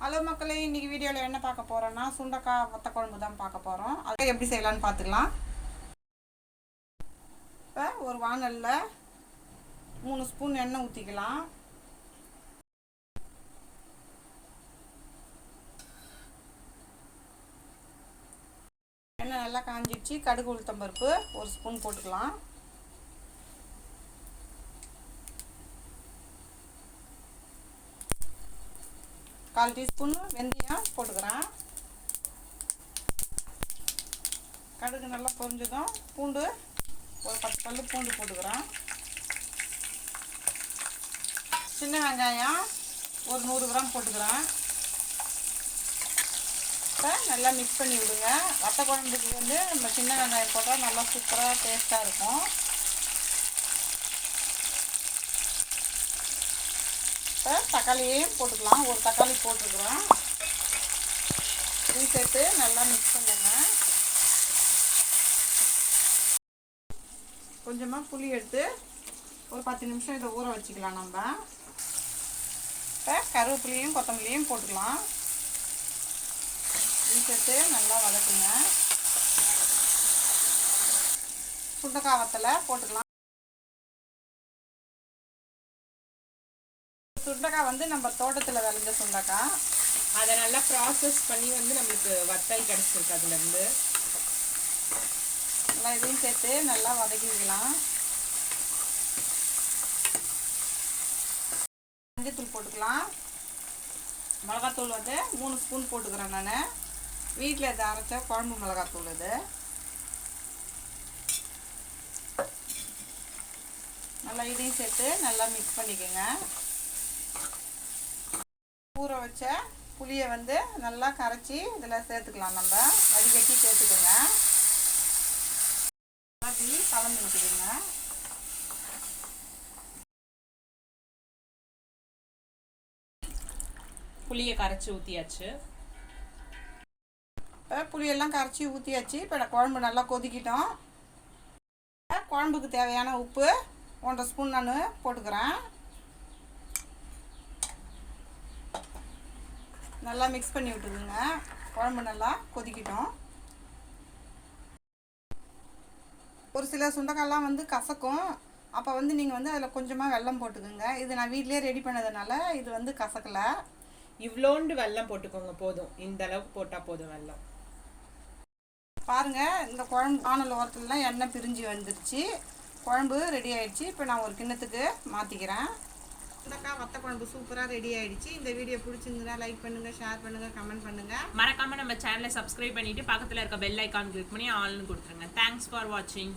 Hello மக்களே, இன்றைக்கி வீடியோவில் என்ன பார்க்க போகிறோன்னா சுண்டக்காய் வத்த குழம்பு தான் பார்க்க போகிறோம். அதை எப்படி செய்யலான்னு பார்த்துக்கலாம். இப்போ ஒரு வானலில் 3 ஸ்பூன் எண்ணெய் ஊற்றிக்கலாம். எண்ணெய் நல்லா காஞ்சிடுச்சு. கடுகு உளுத்தம்பருப்பு 1 ஸ்பூன் போட்டுக்கலாம். கால் டீஸ்பூன் வெந்தயம் போட்டுக்கிறேன். கடுகு நல்லா பொரிஞ்சதும் பூண்டு ஒரு 10 பல்லு பூண்டு போட்டுக்கிறேன். சின்ன வெங்காயம் ஒரு 100 கிராம் போட்டுக்கிறேன். இப்போ நல்லா மிக்ஸ் பண்ணி விடுங்க. வத்த குழம்புக்கு வந்து நம்ம சின்ன வெங்காயம் போட்டால் நல்லா சூப்பராக டேஸ்ட்டாக இருக்கும். இப்போ தக்காளியையும் போட்டுக்கலாம். ஒரு தக்காளி போட்டுருக்குறோம். இதையும் சேர்த்து நல்லா மிக்ஸ் பண்ணுங்க. கொஞ்சமாக புளி எடுத்து ஒரு 10 நிமிஷம் இதை ஊற வச்சுக்கலாம். நம்ம இப்போ கருவேப்பிலையும் கொத்தமல்லியும் போட்டுக்கலாம். இதையும் சேர்த்து நல்லா வதக்குங்க. சுண்டக்காய் வத்தலை போட்டுக்கலாம். சுண்டக்காய் வந்து நம்ம தோட்டத்தில் விளைஞ்ச சுண்டக்காய். அதை நல்லா ப்ராசஸ் பண்ணி வந்து நம்மளுக்கு வத்தல் கிடச்சிருக்கு. அதுலேருந்து நல்லா இதையும் சேர்த்து நல்லா வதக்கிக்கலாம். மஞ்சத்தூள் போட்டுக்கலாம். மிளகாத்தூள் வந்து 3 ஸ்பூன் போட்டுக்கிறேன். நான் வீட்டில் இதை அரைச்ச குழம்பு மிளகாத்தூள் இது. நல்லா இதையும் சேர்த்து நல்லா மிக்ஸ் பண்ணிக்கோங்க. ஊற வச்ச புளியை வந்து நல்லா கரைச்சி இதில் சேர்த்துக்கலாம். நம்ம வடிகட்டி சேர்த்துக்கோங்க. அப்படி கலந்து விட்டுக்கோங்க. புளியை கரைச்சி ஊற்றியாச்சு. இப்போ புளியெல்லாம் கரைச்சி ஊற்றியாச்சு. இப்போ குழம்பு நல்லா கொதிக்கிட்டோம். குழம்புக்கு தேவையான உப்பு 1.5 ஸ்பூன் நான் போட்டுக்கிறேன். நல்லா மிக்ஸ் பண்ணி விட்டுக்குங்க. குழம்பு நல்லா கொதிக்கிட்டோம். ஒரு சில சுண்டக்காயெல்லாம் வந்து கசக்கும். அப்போ வந்து நீங்கள் வந்து அதில் கொஞ்சமாக வெல்லம் போட்டுக்குங்க. இது நான் வீட்டிலே ரெடி பண்ணதுனால இது வந்து கசக்கலை. இவ்வளோண்டு வெல்லம் போட்டுக்கோங்க, போதும். இந்த அளவுக்கு போட்டால் போதும் வெல்லம். பாருங்கள், இந்த குழம்பு ஆனல் ஓரத்துலலாம் எண்ணெய் பிரிஞ்சு வந்துருச்சு. குழம்பு ரெடி ஆகிடுச்சு. இப்போ நான் ஒரு கிண்ணத்துக்கு மாற்றிக்கிறேன். சுண்டக்காய் வத்த குழம்பு சூப்பராக ரெடி ஆகிடுச்சு. இந்த வீடியோ பிடிச்சிருந்தா லைக் பண்ணுங்கள், ஷேர் பண்ணுங்கள், கமெண்ட் பண்ணுங்கள். மறக்காமல் நம்ம சேனலை சப்ஸ்கிரைப் பண்ணிவிட்டு பக்கத்தில் இருக்க பெல் ஐக்கான் கிளிக் பண்ணி ஆல்னு கொடுத்துருங்க. தேங்க்ஸ் ஃபார் வாட்சிங்.